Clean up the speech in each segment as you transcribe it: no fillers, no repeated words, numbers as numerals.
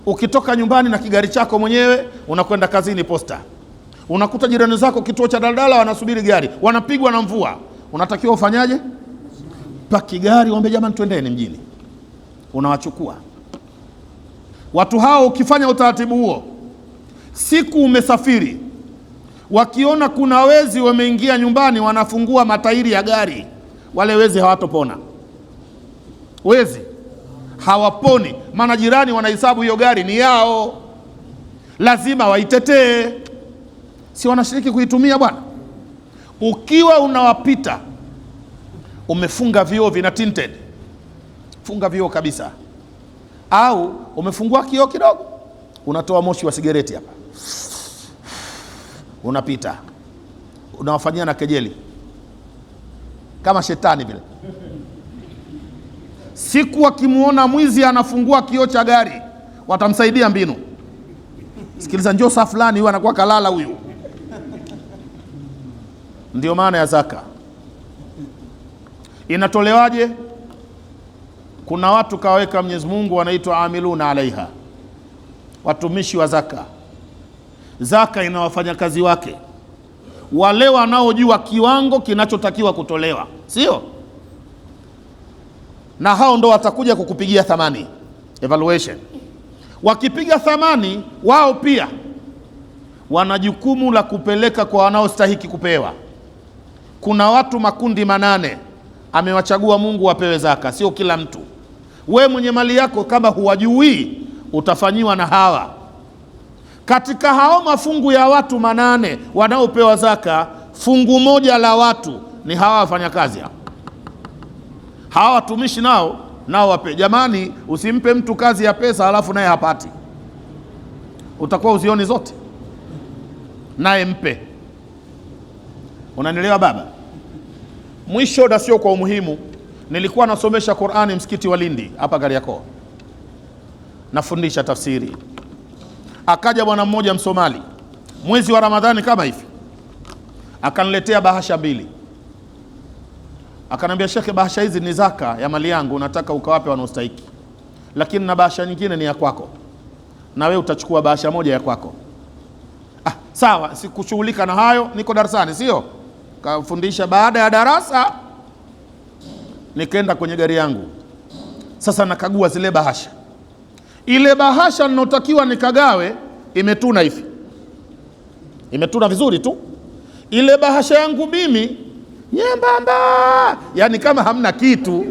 Ukitoka nyumbani na kigari chako mwenyewe unakwenda kazini posta, unakuta jirani zako kituo cha daladala wanasubiri gari, wanapigwa na mvua, unatakiwa ufanyaje? Paki gari, waambie jamani twendeni mjini, unawachukua watu hao. Ukifanya utaratibu huo, siku umesafiri, wakiona kuna wezi wameingia nyumbani, wanafungua matairi ya gari, wale wezi hawatopona. Wezi hawaponi, maana jirani wanahesabu hiyo gari ni yao, lazima waitetee, si wanashiriki kuitumia bwana. Ukiwa unawapita umefunga vioo vina tinted, funga vioo kabisa, au umefungua kioo kidogo, unatoa moshi wa sigareti hapa, unapita, unawafanyia na kejeli kama shetani vile. Siku wakimuona mwizi anafungua kioo cha gari, watamsaidia mbinu. Sikiliza, njoo saa fulani, huyu anakuwa kalala huyu. Ndio maana ya zaka. Inatolewaje? Kuna watu kaweka Mwenyezi Mungu wanaitwa amiluna alaiha, watumishi wa zaka. Zaka ina wafanyakazi wake, wale wanaojua kiwango kinachotakiwa kutolewa, sio? Na hao ndo watakuja kukupigia thamani, evaluation. Wakipiga thamani, wao pia wana jukumu la kupeleka kwa wanaostahiki kupewa. Kuna watu makundi 8 amewachagua Mungu wapewe zaka, sio kila mtu. We mwenye mali yako kama huwajui, utafanyiwa na hawa. Katika hao mafungu ya watu 8 wanaopewa zaka, fungu moja la watu ni hawa wafanyakazi. Hawa watumishi nao wape. Jamani, usimpe mtu kazi ya pesa alafu naye hapati, utakuwa uzioni zote, naye mpe. Unanielewa baba? Mwisho na sio kwa umuhimu, nilikuwa nasomesha Qur'ani msikiti wa Lindi hapa Kariakoo, nafundisha tafsiri. Akaja bwana mmoja Msomali mwezi wa Ramadhani kama hivi, akaniletea bahasha 2. Akanambia, Shekhe, bahasha hizi ni zaka ya mali yangu, nataka ukawape wanaostahiki, lakini na bahasha nyingine ni ya kwako, na wewe utachukua bahasha moja ya kwako. Sawa, sikushughulika na hayo, niko darasani, sio? Kafundisha. Baada ya darasa nikaenda kwenye gari yangu, sasa nakagua zile bahasha. Ile bahasha ninotakiwa nikagawe imetuna hivi, imetuna vizuri tu. Ile bahasha yangu mimi nyembamba, yani kama hamna kitu.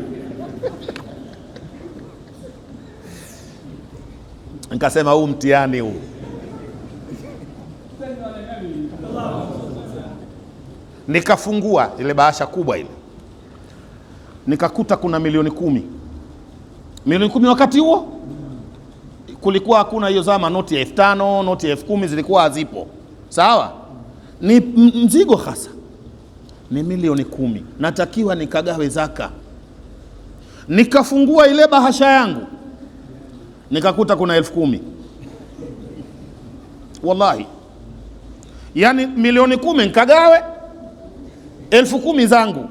Nikasema huu mtihani huu. Nikafungua ile bahasha kubwa ile, nikakuta kuna milioni 10. Milioni 10 wakati huo kulikuwa hakuna hiyo zama, noti ya 5,000, noti ya 10,000 zilikuwa hazipo. Sawa? Ni mzigo hasa, ni milioni 10, natakiwa nikagawe zaka. Nikafungua ile bahasha yangu, nikakuta kuna 10,000. Wallahi, yani milioni 10 nikagawe, 10,000 zangu.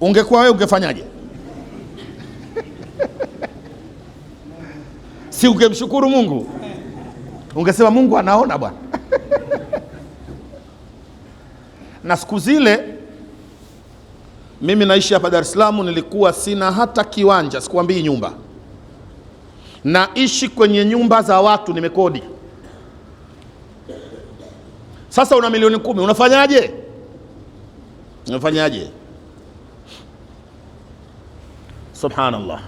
Ungekuwa wewe ungefanyaje? Si ungemshukuru Mungu? Ungesema Mungu anaona bwana. Na siku zile mimi naishi hapa Dar es Salaam, nilikuwa sina hata kiwanja, sikuambii nyumba, naishi kwenye nyumba za watu, nimekodi. Sasa una milioni 10, unafanyaje? Unafanyaje? Subhanallah.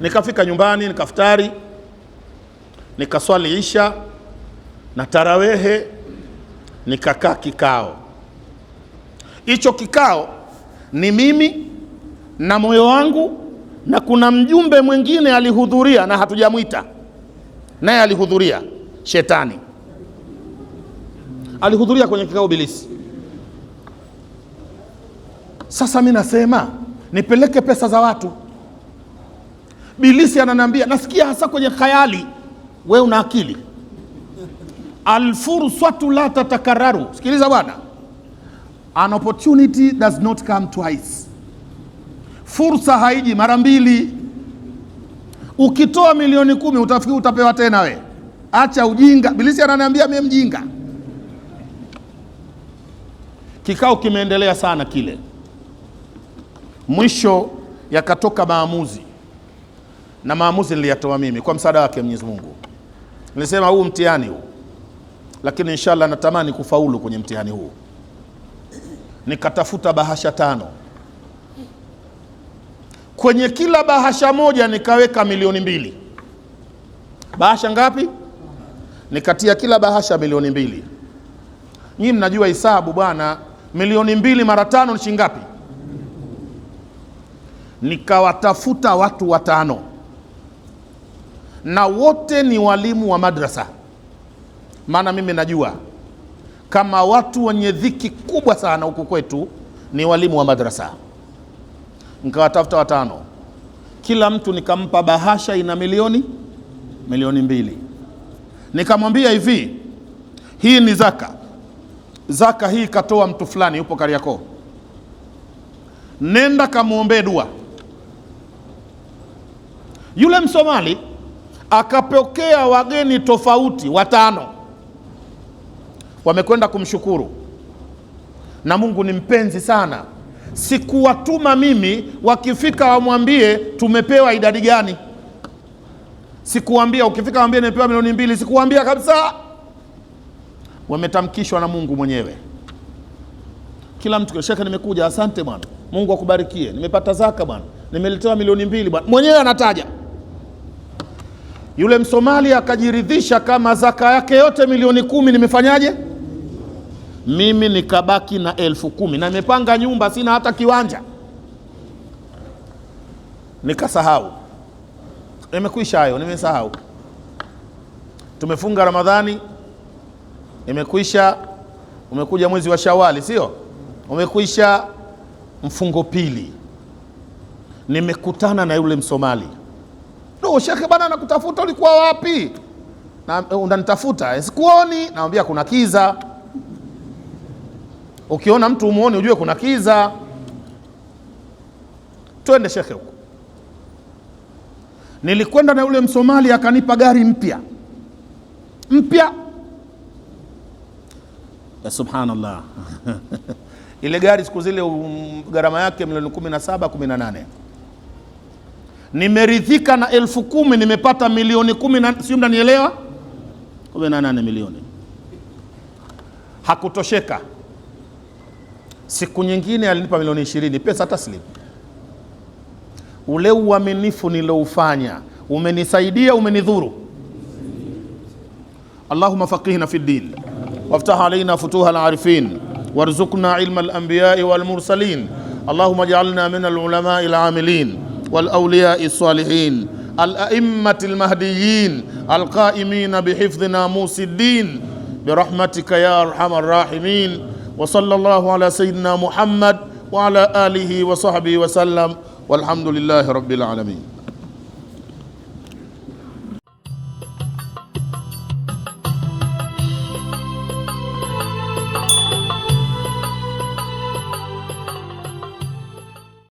Nikafika nyumbani, nikaftari, nikaswali isha na tarawehe, nikakaa kikao. Hicho kikao ni mimi na moyo wangu, na kuna mjumbe mwingine alihudhuria na hatujamwita, naye alihudhuria. Shetani alihudhuria kwenye kikao, Bilisi. Sasa mimi nasema nipeleke pesa za watu, Bilisi ananiambia, nasikia hasa kwenye khayali, wewe una akili. Alfursatu la tatakararu. Sikiliza bwana, an opportunity does not come twice. Fursa haiji mara mbili. Ukitoa milioni 10 utafikiri utapewa tena we? Acha ujinga. Bilisi ananiambia mimi mjinga. Kikao kimeendelea sana kile. Mwisho yakatoka maamuzi, na maamuzi niliyatoa mimi kwa msaada wake Mwenyezi Mungu. Nilisema huu mtihani huu, lakini inshallah natamani kufaulu kwenye mtihani huu. Nikatafuta bahasha 5. Kwenye kila bahasha moja nikaweka milioni 2. Bahasha ngapi? Nikatia kila bahasha milioni 2. Nyinyi mnajua hisabu bwana, milioni 2 mara 5 ni shilingi ngapi? Nikawatafuta watu 5, na wote ni walimu wa madrasa. Maana mimi najua kama watu wenye dhiki kubwa sana huku kwetu ni walimu wa madrasa. Nikawatafuta 5, kila mtu nikampa bahasha ina milioni 2. Nikamwambia hivi, hii ni zaka hii katoa mtu fulani yupo Kariakoo, nenda kamuombe dua. Yule Msomali akapokea wageni tofauti 5, wamekwenda kumshukuru, na Mungu ni mpenzi sana. Sikuwatuma mimi wakifika wamwambie tumepewa idadi gani. Sikuambia ukifika waambie nimepewa milioni 2, sikuambia kabisa. Wametamkishwa na Mungu mwenyewe. Kila mtu, shekhe nimekuja, asante bwana, Mungu akubarikie, nimepata zaka bwana, nimeletewa milioni 2 bwana, mwenyewe anataja. Yule Msomali akajiridhisha kama zaka yake yote milioni 10 nimefanyaje? Mimi nikabaki na 10,000, na nimepanga nyumba, sina hata kiwanja. Nikasahau. Imekwisha hayo, nimesahau. Tumefunga Ramadhani, imekwisha. Umekuja mwezi wa Shawali, sio? Umekwisha mfungo pili. Nimekutana na yule Msomali. Ndio shekhe bana, nakutafuta, ulikuwa wapi? Na unanitafuta, sikuoni. Naambia kuna kiza. Ukiona mtu umuone ujue kuna kiza. Twende shekhe huko. Nilikwenda na yule Msomali akanipa gari mpya. Ya subhanallah. Ile gari siku zile gharama yake milioni 17, 18. Nimeridhika na 10,000, nimepata milioni 10, sio mnanielewa? 18 milioni. Hakutosheka. Siku nyingine alinipa milioni 20 pesa taslim. Ule uaminifu niloufanya umenisaidia, umenidhuru. Allahumma faqihna fi din waftah alaina futuha al-arifin warzuqna ilma al-anbiya'i wal mursalin. Allahumma ij'alna min al-ulama'i al-amilin wal awliya'i as-salihin al-a'immati al-mahdiyyin al-qa'imin bihifdhi namusi ad-din birahmatika ya arhamar rahimin. Wa sallallahu ala sayyidina Muhammad wa ala alihi wa sahbihi wa sallam walhamdulillahi rabbil alamin.